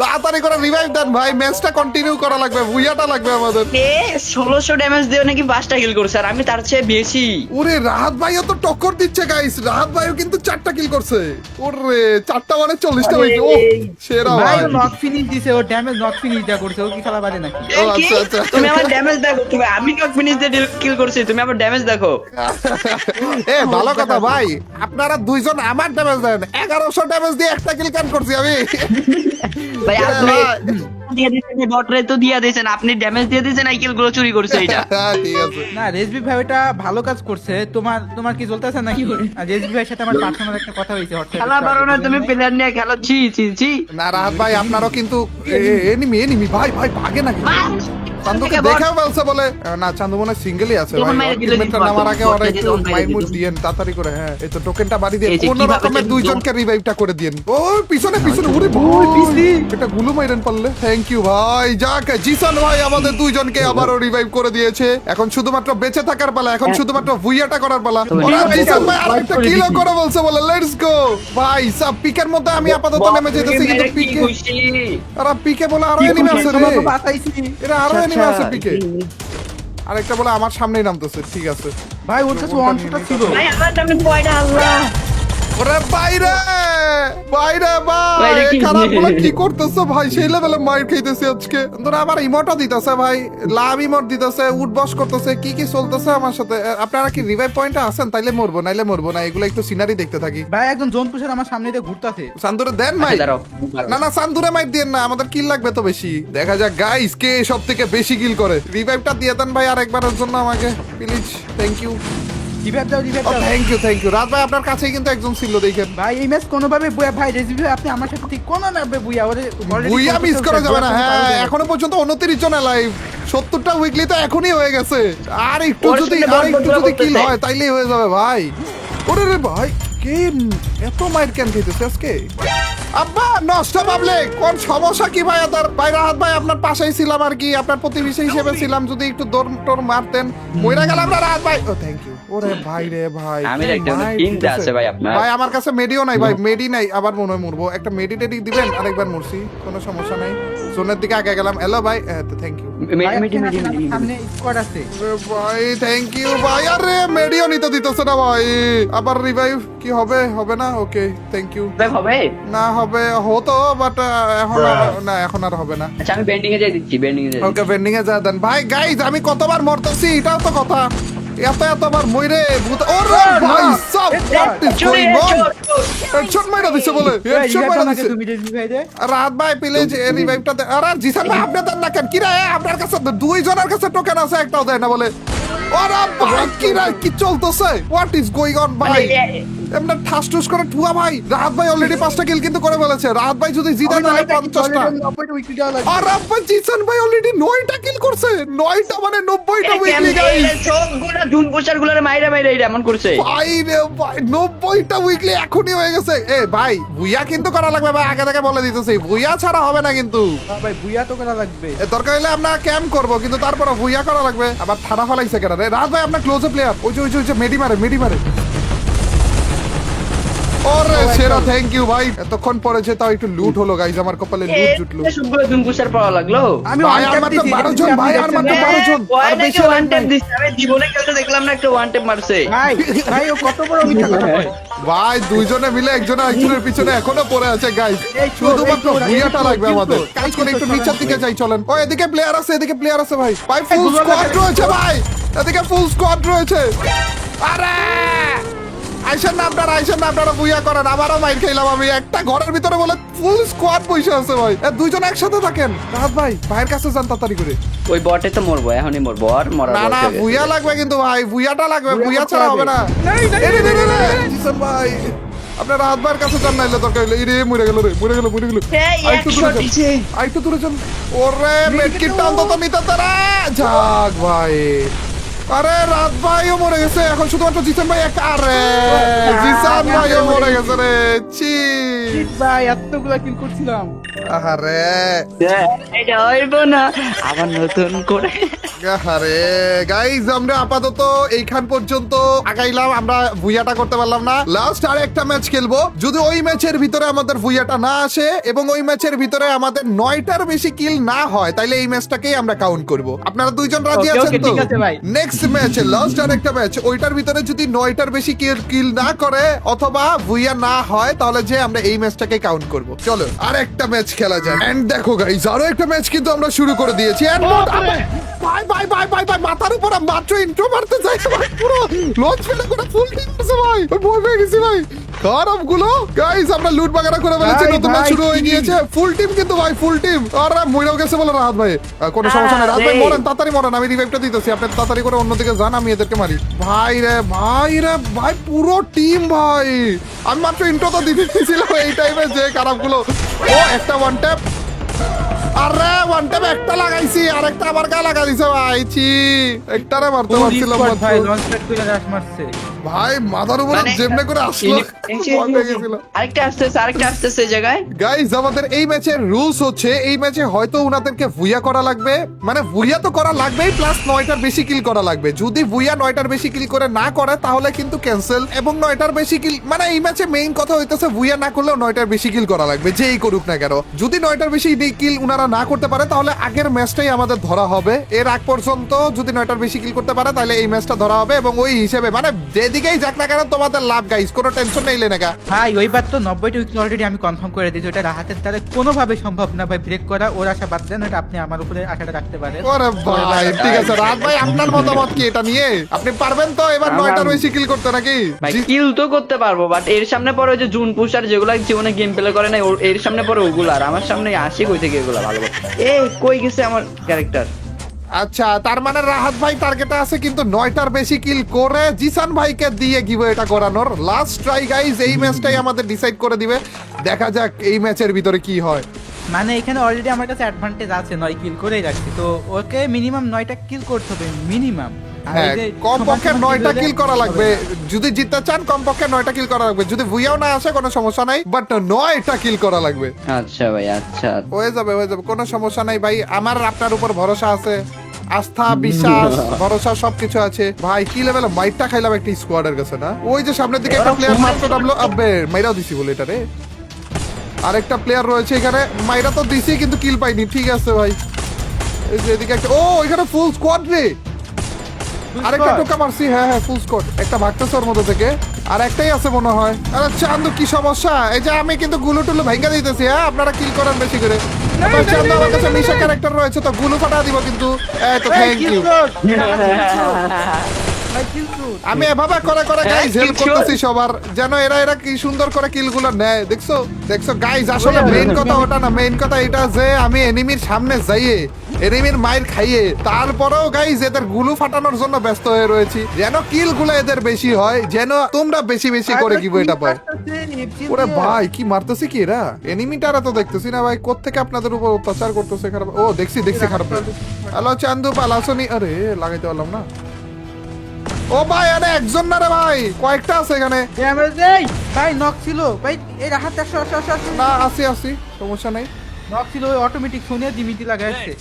তাড়াতাড়ি করে রিভাইভ দেন ভাই, ম্যাচটা কন্টিনিউ করা লাগবে, ভুইয়াটা লাগবে আমাদের। এ 1600 ড্যামেজ দিয়ে নাকি 5টা কিল করছে, আর আমি তার চেয়ে বেশি। ওরে রাহাত ভাইও তো টক্কর দিচ্ছে গাইস, রাহাত ভাইও কিন্তু 4টা কিল করছে। ওরে 4টা মানে 40টা উইকলি। ও সেরা ভাই ভাই। ও নক ফিনিশ দিছে, ও ড্যামেজ নক ফিনিশ যা করছে, ও কি খেলা বাজে নাকি? এ, ও, কি? আচ্ছা, আচ্ছা। তুমি আমার ড্যামেজ দেখো, তুমি আমি নক ফিনিশ দিয়ে কিল করছি, তুমি আমার ড্যামেজ দেখো। এ ভালো কথা ভাই, আপনারা দুইজন আমার ড্যামেজ দেন, 1100 ড্যামেজ দিয়ে একটা কিল কান করছি আমি। ভাই আপনি দিয়ে দিয়েছেন, বটরে তো দিয়ে দিয়েছেন, আপনি ড্যামেজ দিয়ে দিয়েছেন, এই কিল গুলো চুরি করছে এটা। হ্যাঁ, ঠিক আছে। না রেজবি ভাই ওটা ভালো কাজ করছে। তোমার কি চলতেছে নাকি? আর রেজবি ভাইয়ের সাথে আমার পার্সোনাল একটা কথা হয়েছে খেলা পারো না তুমি, প্লেয়ার নিয়ে খেলো, ছি ছি ছি। না রাহাত ভাই, আপনারও কিন্তু এনিমি ভাই পাগে নাকি? চান্দুকে থেকে বট। দেখাও বলছে বলে না, চান্দু মনে সিঙ্গেলই আছে তখন ভাই। মাইরে দিল, টিমমেটরা নামার আগে বটটা ওরা একটু তখন মাইরে মাইর মুড দিল। দিয়েন তাড়াতাড়ি করে। হ্যাঁ, এই তো টোকেনটা বাড়ি দিয়ে এই যে কোন কিভাবে রকমের যে দুইজনকে রিভাইভটা করে দিয়েন। ও পিছনে উড়ে ভাই, এটা গুলো মাইরেন পারলে। থ্যাংক ইউ ভাই। যাক, জিসান ভাই আমাদের দুইজনকে আবারও রিভাইভ করে দিয়েছে। এখন শুধুমাত্র বেঁচে থাকার পালা, এখন শুধুমাত্র ভুইয়াটা করার পালা। ওরা জিসান ভাই আরেকটা কিলো করে বলছে বলে, লেটস গো ভাই। সব পিকের মধ্যে আমি আপাতত নেমে যেতেছি, কিন্তু পিকে আরে পিকে বলে আরো এনিমি আছে রে। বাঁচাইছি এরা আরো এনিমি আছে পিকে। আরেকটা বলে আমার সামনেই নামতেছে। ঠিক আছে ভাই, ওর কাছে ওয়ান শটটা ছিল। ভাই আমার সামনে পয়টা, আল্লাহ। ওরে বাইরে বাইরে ভাই, বাইরে কি? খারাপ বলে কি করতেছো ভাই? সেই লেভেলে মাইর খাইতেছি আজকে। ধর আমার ইমোটও দিতেছে ভাই, লাভ ইমোট দিতেছে, উঠবস করতেছে, কি কি চলতেছে আমার সাথে। আপনারা কি রিভাইভ পয়েন্টে আছেন? তাইলে মরবো, নাইলে মরবো না। এগুলো একটু সিনারি দেখতে থাকি। ভাই একজন জোন পুষার আমার সামনে দিয়ে ঘুরতাছে। সান্দুরে দেন ভাই। দাঁড়াও। না না, সান্দুরে মাইর দেন না, আমাদের কিল লাগবে তো বেশি। দেখা যাক গাইস কে সব থেকে বেশি কিল করে। রিভাইভটা দিয়ে দেন ভাই আরেকবারের জন্য আমাকে প্লিজ। Thank you. রিভাইভ দাও, রিভাইভ দাও। থ্যাংক ইউ রাত ভাই, আপনার কাছেই কিন্তু একজন ছিল দেখেন। ভাই এই ম্যাচ কোনোভাবে বুয়া ভাই, রেজবি ভাই আপনি আমার সাথে ঠিক কোনো ভাবে বুয়া ওরে already বুইয়া মিস করতে করা হচ্ছে, যাবে না। বুয়া হ্যাঁ, পারবে না। এখনো পর্যন্ত 29 জন লাইভ, 70টা উইকলি তো এখনই হয়ে গেছে। আর একটু ওর যদি সাথে বল বল কিল করতেছে। হয় তাইলেই হয়ে যাবে ভাই। ওরে রে ভাই, কে এত মাইর কেন খেতেছে আজকে? আব্বা নষ্ট পাবলিক, কোন সমস্যা কি ভাই? আদার ভাই রাহাত ভাই আপনার পাশেই ছিলাম আর কি, আপনার প্রতিবেশী হিসেবে ছিলাম। যদি একটু দৌড় টোর মারতেন, মইরা গেলাম না রাহাত ভাই। ও থ্যাংক ইউ। ওরে ভাই রে ভাই, আমি কি একটা মাইর কিনতে দিতেছে। আছে ভাই আপনার। ভাই আমার কাছে মেডিও নাই ভাই, মেডি নাই, আবার মনে হয় মরবো। একটা মেডিটেডি দিবেন? আরেকবার মরছি, কোনো সমস্যা নাই। জোনের দিকে আগে গেলাম। হ্যালো ভাই, থ্যাংক ইউ ভাই, আপনার সামনে স্কোয়াড আছে। ভাই। থ্যাংক ইউ ভাই। আরে মেডিও নিতে দিতেছে না ভাই। আবার রিভাইভ কি হবে? হবে না? Okay thank you. হবে। না হবে, হতো বাট এখন না, এখন আর হবে না। আচ্ছা আমি বেন্ডিং এ যাই দিচ্ছি, বেন্ডিং এ যাই ওকে বেন্ডিং এ যা দেন ভাই। গাইজ আমি কতবার মরতেছি, এটাও তো কথা। এতবার মইরে ভূত। ওরে ভাই সব what is going on? Headshot মাইরা দিছে বলে, ভাই, হেডশট revive মাইরা দাও নাকি দিছে। তুমি রেজবি ভাই রে? রাত ভাই প্লিজ এই রিভাইভটা দে। আরে জিসান ভাই আপনি দেন না কেন? কি রে আপনার কাছে দুইজনের কাছে টোকেন আছে, একটাও দেয় না বলে। ওরে ভাই কি চলতেছে? হোয়াট ইজ গোইং অন ভাই? এমন ঠাস ঠুস করে ঠুয়া ভাই। রাহাত ভাই অলরেডি 5টা কিল কিন্তু করে ফেলেছে। রাহাত ভাই যদি জিতে তাহলে 50টা। আর আব্বা জিসান ভাই অলরেডি 9টা কিল করছে। 9টা মানে 90টা উইকলি গাইস। সবগুলা জুন পোশার গুলারে মাইরা মাইরা এটা এমন করছে। ভাই রে ভাই 90টা উইকলি এখনই হয়ে গেছে। এ ভাই ভুইয়া কিন্তু করা লাগবে ভাই, আগে থেকে বলে দিতেছি। ভুইয়া ছাড়া হবে না কিন্তু। ভাই বুয়া তো করা লাগবে। এ দরকার হলে আমরা ক্যাম্প করবো, কিন্তু তারপরে ভুইয়া করা লাগবে। আবার ঠাড়া ফলাইছে কেন রে? রাত ভাই আপনার ক্লোজে প্লেয়ার, ওই যে মেডি মারে। ওরে সেরা, থ্যাংক ইউ ভাই। এতক্ষণ পরেছে তাও একটু লুট হলো গাইজ, আমার কপালে লুট জুটলো। সবগুলো জুন পোশার পাওয়া লাগলো। আমি ভাই one আর tap মাত্র দিছি, 12 জন আপনি ভাই, আর মাত্র দেখছেন? 12 জন। আর বেশি ওয়ান লাগবে। ট্যাপ দিচ্ছে, আমি জীবনে কাউকে দেখলাম না একটা ওয়ান ট্যাপ মারছে। ভাই ও কত বড় মিথ্যা কথা বলে। ভাই দুইজনে মিলে একজনের পিছনে এখনো পড়ে আছে গাইজ। এই চোর, শুধুমাত্র এই চোর, ভুইয়াটা এই চোর, লাগবে এই আমাদের। চোর, কাজ এই করে চোর, একটু চোর, নিচের দিকে যাই চলেন। ও এদিকে প্লেয়ার আছে ভাই। ভাই ফুল গুগল স্কোয়াড লাগে। রয়েছে ভাই, এদিকে ফুল স্কোয়াড রয়েছে। আরে আইসেন না আপনারা বুইয়া করেন। আবারও মাইর খাইলাম আমি। একটা ঘরের ভিতরে বলে ফুল স্কোয়াড বসে আছে ভাই। দুইজন একসাথে থাকেন। রাহাত ভাই ভাইয়ের কাছে যান তাড়াতাড়ি করে। ওই বটে তো মরবো, এখনই মরবো। আর মরা না না, বুইয়া লাগবে কিন্তু ভাই, বুইয়াটা লাগবে। বুইয়া ছাড়া হবে না। নাই, নাই, এই রে, নাই, রে, রে, নাই, রে, জিসান ভাই আপনার রাহাত ভাইয়ের কাছে যান, নাইলে দরকার হইলে। রে মরে গেল। এই আরেকটু দূরে 100 যান, দিছে। আরেকটু দূরে যান। ওরে মেডকিটটা অন্তত নিতে তারা। যাক ভাই। আরে রাত ভাইও মরে গেছে, এখন শুধুমাত্র জিসান ভাই একা। আরে জিসান ভাইও মরে গেছে রে। ছি ভাই এতগুলা কিল করছিলাম। আরে এটা হইব না, আবার নতুন করে। আরে গাইজ আমরা আপাতত এইখান পর্যন্ত আগাইলাম। আমরা ভুইয়াটা করতে পারলাম না। লাস্ট আর একটা ম্যাচ খেলবো। যদি ওই ম্যাচের ভিতরে আমাদের ভুইয়াটা না আসে এবং ওই ম্যাচের ভিতরে আমাদের 9টার বেশি কিল না হয়, তাইলে এই ম্যাচটাকেই আমরা কাউন্ট করব। আপনারা দুইজন রাজি Okay, আছেন okay, তো? ঠিক আছে ভাই। নেক্সট ম্যাচ, লাস্ট আর একটা ম্যাচ, ওইটার ভিতরে যদি 9টার বেশি কিল না করে অথবা ভুইয়া না হয়, তাহলে যে আমরা এই ম্যাচটাকে কাউন্ট করব। চলো আর একটা ম্যাচ খেলা যাক। এন্ড দেখো গাইজ আরো একটা ম্যাচ কিন্তু আমরা শুরু করে দিয়েছি। And ভাই মাথার উপর মাত্র ইন্ট্রো মারতে যাই ভাই, পুরো লঞ্চ ফেলে করে ফুল টিম আছে ভাই। ওই ভয় পেয়ে গেছি ভাই। খারাপ গুলো গাইস আমরা লুট বাগারা করে ফেলেছি ভাই, নতুন ম্যাচ ভাই, শুরু হয়ে কি? গিয়েছে ফুল টিম কিন্তু ভাই ফুল টিম আর মইরাও গেছে বলে রাহাত ভাই কোনো সমস্যা নেই রাহাত ভাই আরে। মরেন তাড়াতাড়ি মরেন আমি রিভাইভটা দিতেছি আপনি তাড়াতাড়ি করে অন্যদিকে যান আমি এদেরকে মারি ভাই রে ভাই পুরো টিম ভাই আমি মাত্র ইন্ট্রো তো দিতে দিয়েছিলাম এই টাইমে যে খারাপ গুলো ও একটা ওয়ান ট্যাপ আরে ওয়ান ট্যাপ একটা লাগাইছি আর একটা আবার গা লাগা দিছে ভাই ছি একটারে মারতে Full পারছিলাম squad মাত্র। ভাই লঞ্চ প্যাড করে রাশ মারছে। ভাই মাথার উপরে মানে- যেমনে করে আসলো ভয় পেয়ে গেছিলাম। আরেকটা আসতেছে এই জায়গায়। গাইজ আমাদের এই ম্যাচের রুলস হচ্ছে এই ম্যাচে হয়তো উনাদেরকে ভুইয়া করা লাগবে মানে ভুইয়া তো করা লাগবেই প্লাস 9টার বেশি কিল করা লাগবে যদি ভুইয়া 9টার বেশি কিল করে না করে তাহলে কিন্তু ক্যান্সেল এবং 9টার বেশি কিল মানে এই ম্যাচে মেইন কথা হইতেছে ভুইয়া না করলেও 9টার বেশি কিল করা লাগবে যেই করুক না কেন যদি 9টার বেশি কিল উনারা না করতে পারে তাহলে আগের ম্যাচটাই আমাদের ধরা হবে এর আগ পর্যন্ত যদি 9টার বেশি কিল করতে পারে তাহলে এই ম্যাচটা ধরা হবে এবং ওই হিসেবে মানে যেদিকেই যাক না কেন তোমাদের লাভ গাইজ কোনো টেনশন নেই লেনেগা ভাই ওইবার তো 90টা উইকেট অলরেডি আমি কনফার্ম করে দিয়েছি ওটা রাহাতের দ্বারা কোনোভাবে সম্ভব না ভাই ব্রেক করা ওর আশা বাদ দেন ওটা আপনি আমার উপরে আশাটা রাখতে পারেন ওরে ভাই ঠিক আছে রাত ভাই আপনার মতামত কি এটা নিয়ে আপনি পারবেন তো এবার আমার- 9টার বেশি কিল করতে নাকি ভাই জি- কিল তো করতে পারবো বাট এর সামনে পরে ওই যে জুন পুষার যেগুলো জীবনে গেম প্লে করে না এর সামনে পরে ওগুলো আর আমার সামনে আসি কই থেকে এগুলো ভালো এই কই গেছে আমার ক্যারেক্টার আচ্ছা তার মানে রাহাত ভাই টার্গেটে আছে কিন্তু 9টার বেশি কিল করে জিসান ভাইকে দিয়ে গিভ এটা করানোর লাস্ট ট্রাই গাইজ এই ম্যাচটাই আমাদের ডিসাইড করে দিবে দেখা যাক এই ম্যাচের ভিতরে কি হয় মানে এখানে অলরেডি আমার কাছে অ্যাডভান্টেজ আছে 9 কিল করেই রাখছি তো ওকে মিনিমাম 9টা কিল করতে হবে মিনিমাম হ্যাঁ কমপক্ষে 9টা কিল করা লাগবে যদি জিততে চান কমপক্ষে 9টা কিল করা লাগবে যদি ভুইয়াও না আসে কোনো সমস্যা নাই বাট 9টা কিল করা লাগবে আচ্ছা ভাই আচ্ছা হয়ে যাবে কোনো সমস্যা নাই ভাই আমার আপনার উপর ভরসা আছে আস্থা বিশ্বাস ভরসা সবকিছু আছে ভাই কি লেভেলে মাইটটা খাইলাম একটা স্কোয়াডের কাছে না ওই যে সামনের দিকে একটা প্লেয়ার মাত্র ডাবলো আবে মাইরাও দিছি বলে এটা রে আরেকটা প্লেয়ার রয়েছে এখানে মাইরা তো দিছি কিন্তু কিল পাইনি ঠিক আছে ভাই এই যে এদিকে একটা ও এখানে ফুল স্কোয়াড রে আরেকটা টোকা মারছি হ্যাঁ ফুল স্কোয়াড একটা ভাগতেছে ওর মধ্যে থেকে আর একটাই আছে মনে হয় আরে চান্দু কি সমস্যা এই যে আমি কিন্তু গুলো টুলো ভেঙে দিতেছি হ্যাঁ আপনারা কিল করেন বেশি করে আবার চান্দু আমার কাছে মিশা ক্যারেক্টার রয়েছে তো গুলো ফাটা দিব কিন্তু এই তো থ্যাংক ইউ আমি এভাবে করে করে গাইজ হেল্প করতেছি সবার যেন এরা কি সুন্দর করে কিলগুলো নেয় দেখছো গাইজ আসলে মেইন কথা ওটা না মেইন কথা এটা যে আমি এনিমির সামনে যাইয়ে এনিমির মাইর খাইয়ে তারপরেও গাইজ এদের গুলু ফাটানোর জন্য ব্যস্ত হয়ে রয়েছি যেন কিলগুলো এদের বেশি হয় যেন তোমরা বেশি বেশি করে কি এটা পায় ওরে ভাই কি মারতেছে কি এরা এনিমিটারা তো দেখতেছি না ভাই কোত্থেকে আপনাদের উপর অত্যাচার করতেছে খারাপ ও দেখছি খারাপ হ্যালো চান্দু পালাসনি আরে লাগাইতে পারলাম না ও ভাই আরে একজন না রে ভাই কয়েকটা আছে এখানে ভাই নক ছিল ভাই এই রাহাত 100 না আসি সমস্যা নাই নক ছিল ওই অটোমেটিক সোনিয়া দিমিটি লাগাইছে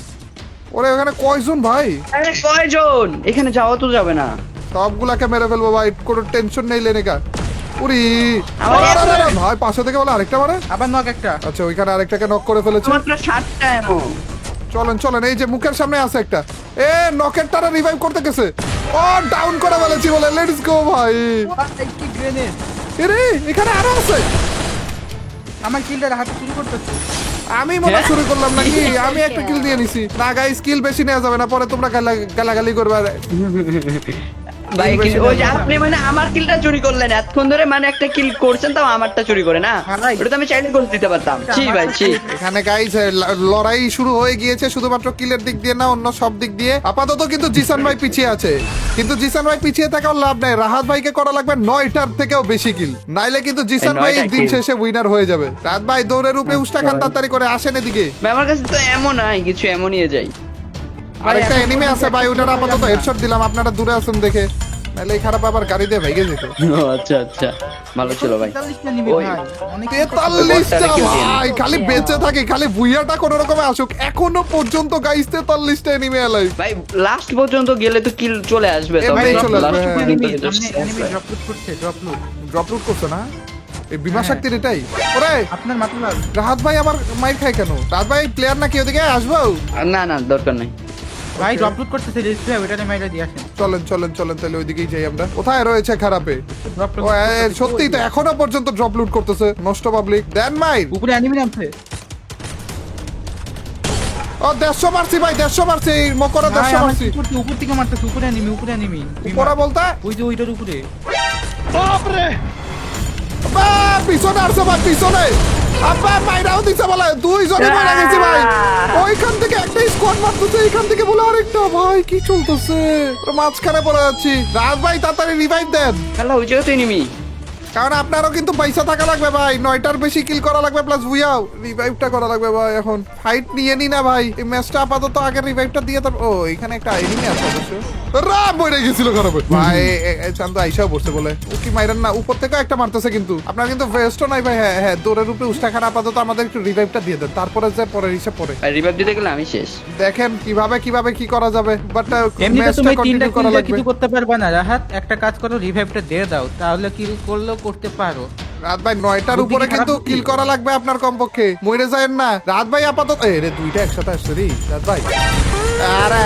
ওরে ওখানে কয়জন ভাই আরে কয়জন এখানে যাওয়া তো যাবে না সবগুলাকে মেরে ফেলবো ভাই কোনো টেনশন নেই লেনেকা উরি আমার ভাই পাশে থেকে বলে আরেকটা মারে আবার নক একটা আচ্ছা ওইখানে আরেকটাকে নক করে ফেলেছে মাত্র 7টা এমন চলেন এই যে মুখের সামনে আছে একটা এ নকেরটারে রিভাইভ করতে গেছে ও ডাউন করে ফেলেছি বলে লেটস গো ভাই কি গ্রেনেড এরে এখানে আরো আছে আমার কিলটা রাহাত শুরু করতেছে আমি মনে শুরু করলাম নাকি আমি একটা কিল দিয়ে নিছি না গাইস কিল বেশি নেওয়া যাবে না পরে তোমরা গালাগালি করবে আর ভাই ওই যে আপনি মানে আমার কিলটা চুরি করলেন এতক্ষণ ধরে মানে একটা কিল করছেন তাও আমারটা চুরি করে না ভাই। ওটা তো আমি চাইলে করে দিতে পারতাম ছি ভাই ছি এখানে গাইস লড়াই শুরু হয়ে গিয়েছে শুধুমাত্র কিলের দিক দিয়ে না অন্য সব দিক দিয়ে আপাতত কিন্তু জিসান ভাই পিছিয়ে আছে কিন্তু জিসান ভাই পিছিয়ে থাকার লাভ নাই রাহাত ভাইকে করা লাগবে 9টার থেকেও বেশি কিল নাইলে কিন্তু জিসান ভাই 9টা দিন kill। শেষে উইনার হয়ে যাবে রাহাত ভাই দৌড়ের উপরে উষ্টা খান তাড়াতাড়ি করে আসেন এদিকে ভাই আমার কাছে তো এমন নাই কিছু এমনই যাই আরেকটা এনিমি আছে ভাই ওটার আপাতত হেডশট দিলাম আপনারা দূরে আছেন দেখে নাইলে এই খারাপ আবার গাড়ি দিয়ে ভেঙে যেত আচ্ছা ভালো ছিল ভাই 43টা নিবি ওই। ভাই অনেক 43টা কিল দিয়ে ভাই খালি বেঁচে থাকে খালি ভুইয়াটা কোন রকমে আসুক এখনো পর্যন্ত গাইস 43টা এনিমি এলাই ভাই লাস্ট পর্যন্ত গেলে তো কিল চলে আসবে এমনি তবে চলে আসবে, last হ্যাঁ। পর্যন্ত এনিমি যেটা সামনে এনিমি ড্রপ লুট করছে ড্রপ ড্রপ করছে না এই বিমা শক্তির এটাই ওরে আপনার মাথা লাগ রাহাত ভাই আমার মাইর খায় কেন রাহাত ভাই প্লেয়ার নাকি ওদিকে আসবো না দরকার নাই ভাই ড্রপ লুট করতেছে রেজিস্ট্রি ওইটারে মাইরা দিয়ে আসেন চলেন তাহলে ওইদিকেই যাই আমরা কোথায় রয়েছে খারাপে ড্রপ ও সত্যি তো এখনো পর্যন্ত ড্রপ লুট করতেছে নষ্ট পাবলিক দেন মাইর উপরে এনিমি নামছে ও 150 মারছি ভাই 150 মারছি এই মকরা 150 মারছি উপর থেকে মারতেছে উপরে এনিমি উপরে বলতে ওই যে ওইটার উপরে বা পিছনে আসছে ভাই, পিছনে আব্বা মাইরাও দিছে বলে, দুইজনে মারা গেছে ভাই। ওইখান থেকে একটা স্কোয়াড মারতেছে, এইখান থেকে বলে আরেকটা। ভাই কি চলতেছে, পুরো মাঝখানে পড়ে যাচ্ছি। রাজ ভাই তাড়াতাড়ি রিভাইভ দেন, খেলা হয়েছে তো এনিমি। কারণ আপনারও কিন্তু পয়সা থাকা লাগবে ভাই, 9টার বেশি কিল করা লাগবে, প্লাস বুয়াও রিভাইভটা করা লাগবে ভাই। এখন ফাইট নিয়ে নি না ভাই, এই ম্যাচটা আপাতত আগে রিভাইভটা দিয়ে তার। ও এখানে একটা এনিমি আছে অবশ্য, রাম বইরে গেছিল খারাপ ভাই। চান্দ আইসাও বসছে বলে, ও কি মাইরান না, উপর থেকে একটা মারতেছে কিন্তু। আপনার কিন্তু ভেস্টও নাই ভাই। হ্যাঁ হ্যাঁ, দৌড়ের উপরে উস্টাখানা আপাতত আমাদের একটু রিভাইভটা দিয়ে দেন, তারপরে যে পরের হিসাব পরে আর রিভাইভ দিতে গেলে আমি শেষ। দেখেন কিভাবে কিভাবে কি করা যাবে, বাট এমনি তো ম্যাচটা তুমি তিনটা কন্টিনিউ করা কিল লাগবে। কিছু করতে পারবে না রাহাত, একটা কাজ করো রিভাইভটা দিয়ে দাও, তাহলে কিল করলেও করতে পারো। রাত ভাই 9টার উপরে কিন্তু কিল করা লাগবে আপনার কমপক্ষে, মরে যায়েন না। রাত ভাই আপাতত রে দুইটা একসাথে আসছে রে রাত ভাই। আরে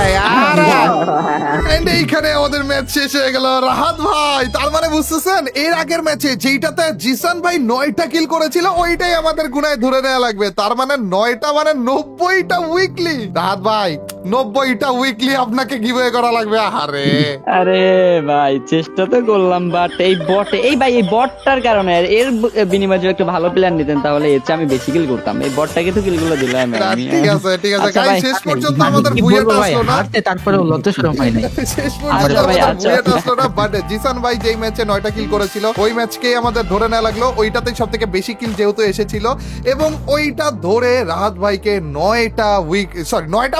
এন্ড এইখানে আমাদের ম্যাচ শেষ হয়ে গেল রাহাত ভাই। তার মানে বুঝতেছেন, এর আগের ম্যাচে যেইটাতে জিসান ভাই 9টা কিল করেছিল, ওইটাই আমাদের গুনায় ধরে নেওয়া লাগবে। তার মানে 9টা মানে 90টা উইকলি। রাহাত ভাই 90টা উইকলি আপনাকে গিভওয়ে করা লাগবে। আরে আরে ভাই চেষ্টা তো করলাম, বাট এই বটটার কারণে, এর বিনিময়ে যদি একটু ভালো প্ল্যান নিতেন তাহলে এর চেয়ে আমি বেশি কিল করতাম। এই বটটাকে তো কিল গুলো দিলাম আমি। ঠিক আছে ঠিক আছে আচ্ছা গাইস, ভাই, শেষ পর্যন্ত আমি আমাদের কি বুয়েটা বলবো ভাই, আসলো না। হারতে তারপরেও লজ্জা শরম হয় নাই। শেষ পর্যন্ত আচ্ছা ভাই, আমাদের আচ্ছা। বুয়েট আসলো না, বাট জিসান ভাই যেই ম্যাচে 9টা কিল করেছিল, ওই ম্যাচকে আমাদের ধরে নেওয়া লাগলো। ওইটাতেই সব থেকে বেশি কিল যেহেতু এসেছিল, এবং ওইটা ধরে রাহাত ভাইকে 9টা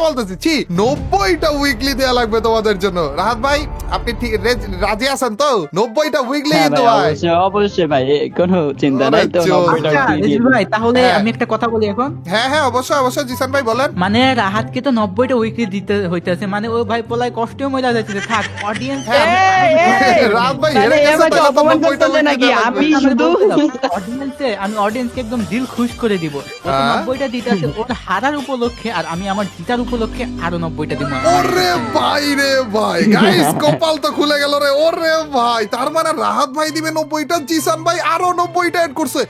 বলতেছি 90টা উইকলি দেওয়া লাগবে তোমাদের জন্য। রাহাত ভাই আপনি ঠিক রাজি আছেন তো? 90টা উইকলি হ্যাঁ কিন্তু ভাই, ভাই। অবশ্যই ভাই, কোনো চিন্তা নাই তো। আচ্ছা, 90টা আচ্ছা, উঠিয়ে দিয়ে রেজবি ভাই তাহলে হ্যাঁ। আমি একটা কথা বলি এখন। হ্যাঁ হ্যাঁ অবশ্যই অবশ্যই, জিসান ভাই বলেন। মানে রাহাতকে তো 90টা উইকলি দিতে হইতেছে, মানে ও ভাই পোলাই কষ্টও মজা যাচ্ছে। থাক অডিয়েন্স, রাহাত ভাই তাহলে হেরে গেছে, আমাকে তাহলে তো অপমান 90টা করতেছে উইকলি নাকি? দেওয়া লাগবে। আমি শুধু আমি অডিয়েন্সকে একদম দিল খুশ করে দিব। ও তো হ্যাঁ? 90টা দিতে আছে ওর হারার উপলক্ষে, আর আমি আমার জিতার উপলক্ষে আরো 90টা দিব। ওরে ভাই রে ভাই, গাইস কপাল তো খুলে গেল রে। ওরে ভাই, তার মানে রাহাত ভাই দিবে 90টা, জিসান ভাই আরো 90টা এড করছে,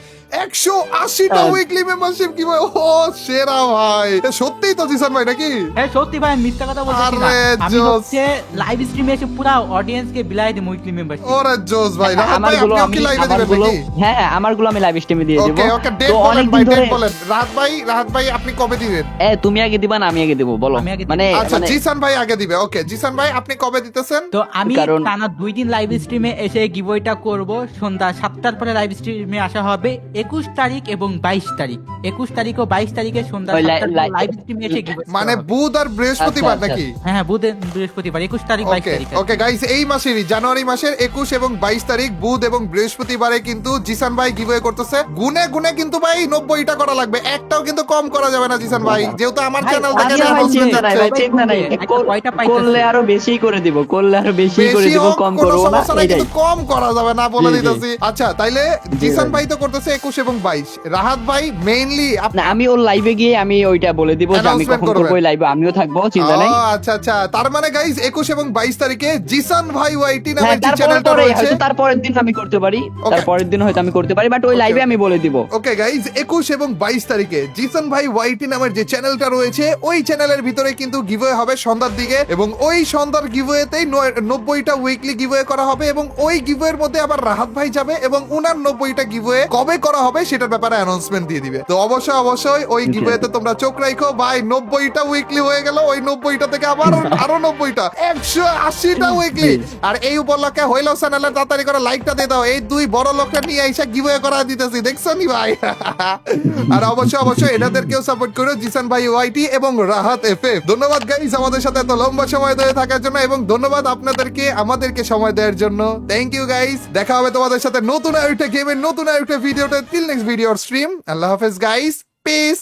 180টা উইকলি মেম্বারশিপ। কি ভাই, ও সেরা ভাই, সত্যিই তো জিসান ভাই নাকি? হ্যাঁ সত্যি ভাই, আমি মিথ্যা কথা বলতেছি না। আরে আমি জোস। হচ্ছে লাইভ স্ট্রিমে এসে পুরো অডিয়েন্সকে বিলাই দিই উইকলি মেম্বারশিপ। ওরে জোস ভাই। রাহাত ভাই আমারগুলো আপনিও আমি কি লাইভে দিবেন আমারগুলো নাকি? হ্যাঁ আমারগুলো আমি লাইভ স্ট্রিমে দিয়ে দেব। ওকে ওকে, ডেট তো বলেন ভাই, অনেকদিন ধরে ডেট বলেন। রাহাত ভাই আপনি কবে দিবেন? তুমি আগে দিবা না আমি আগে দেব, বলো। আমি আগে দিব। মানে আচ্ছা মানে জিসান ভাই আগে দিবে। ওকে জিসান ভাই আপনি কবে দিতেছেন? তো আমি কারণ- টানা 2 দিন লাইভ স্ট্রিমে এসে গিভওয়েটা করব। সন্ধ্যা 7টার পরে লাইভ স্ট্রিমে আসা হবে 21 তারিখ এবং 22 তারিখ। 21 তারিখ ও 22 তারিখে সন্ধ্যা ওই 7টার পরে লাই- লাইভ স্ট্রিমে এসে গিভওয়ে মানে বুধ আর বৃহস্পতিবার আচ্ছা, নাকি? হ্যাঁ হ্যাঁ, বৃহস্পতিবার 21 তারিখ 22 ওকে তারিখ। ওকে গাইস, এই মাসেরই জানুয়ারি মাসের 21 এবং 22 তারিখ বুধ এবং বৃহস্পতিবারে কিন্তু জিসান ভাই গিভওয়ে করতেছে। গুনে গুনে কিন্তু ভাই 90টা করা লাগবে, একটাও কিন্তু কম করা যাবে না জিসান ভাই, যেহেতু আমার ভাই, চ্যানেল আচ্ছা থেকে ভাই, announcement চিন্তা নাই যাচ্ছে। ভাই, চিন্তা নাই। একটা কয়টা পাইতেছে? করলে আরো বেশি করে দিব, করলে আরো বেশি করে বেশি দিব, হোক, কম কোনো করবো না, সমস্যা নাই, এটাই। কিন্তু কম করা যাবে না বলে জি, জি। দিতেছি। আচ্ছা তাইলে জিসান ভাই তো করতেছে 21 এবং 22, রাহাত ভাই মেইনলি না আমি ওর লাইভে গিয়ে আমি ওইটা বলে দিব যে আমি Announcement কখন করবেন। করবো, লাইভে আমিও থাকবো, চিন্তা নাই। আচ্ছা আচ্ছা, তার মানে গাইস 21 এবং 22 তারিখে জিসান ভাই ওয়াইটি হ্যাঁ, নামের যে তারপরে চ্যানেলটা রয়েছে, হয়তো তারপরের দিন আমি করতে পারি, Okay. তারপরের দিন হয়তো আমি করতে পারি, বাট ওই Okay, লাইভে okay. আমি বলে দিব। ওকে গাইজ 21 এবং 22 তারিখে জিসান ভাই ওয়াইটি নামের যে চ্যানেলটা রয়েছে, ওই চ্যানেলের ভিতরে কিন্তু গিভওয়ে হবে সন্ধ্যার দিকে, এবং ওই সন্ধ্যার গিভওয়েতেই 90টা উইকলি গিভওয়ে করা হবে, এবং ওই গিভওয়ের মধ্যে আবার রাহাত ভাই যাবে এবং উনার 90টা গিভওয়ে কবে করা হবে সেটার ব্যাপারে অ্যানাউন্সমেন্ট দিয়ে দিবে। তো অবশ্যই অবশ্যই ওই গিভওয়েতে তোমরা চোখ রাখো ভাই। 90টা উইকলি হয়ে গেল, ওই 90টা থেকে আবার আরো 90টা, 180টা উইকলি। আর এই উপলক্ষে হইলেও চ্যানেলে তাড়াতাড়ি করে লাইকটা দিয়ে দাও, এই দুই বড় লোকটা নিয়ে আইসা গিভওয়ে করা দিতেছি, দেখছো নি ভাই? আর অবশ্যই অবশ্যই এনাদেরকেও সাপোর্ট করো, জিসান ভাই ওয়াইটি এবং রাহাত এফএফ। ধন্যবাদ গাইস আমাদের সাথে এত লম্বা সময় ধরে থাকার জন্য, এবং ধন্যবাদ আপনাদেরকে আমাদেরকে সময় দেওয়ার জন্য। থ্যাংক ইউ গাইস, দেখা হবে তোমাদের সাথে নতুন আরেকটা গেমের নতুন আরেকটা ভিডিওতে। টিল নেক্সট ভিডিও স্ট্রিম, আল্লাহ হাফেজ গাইস, পিস।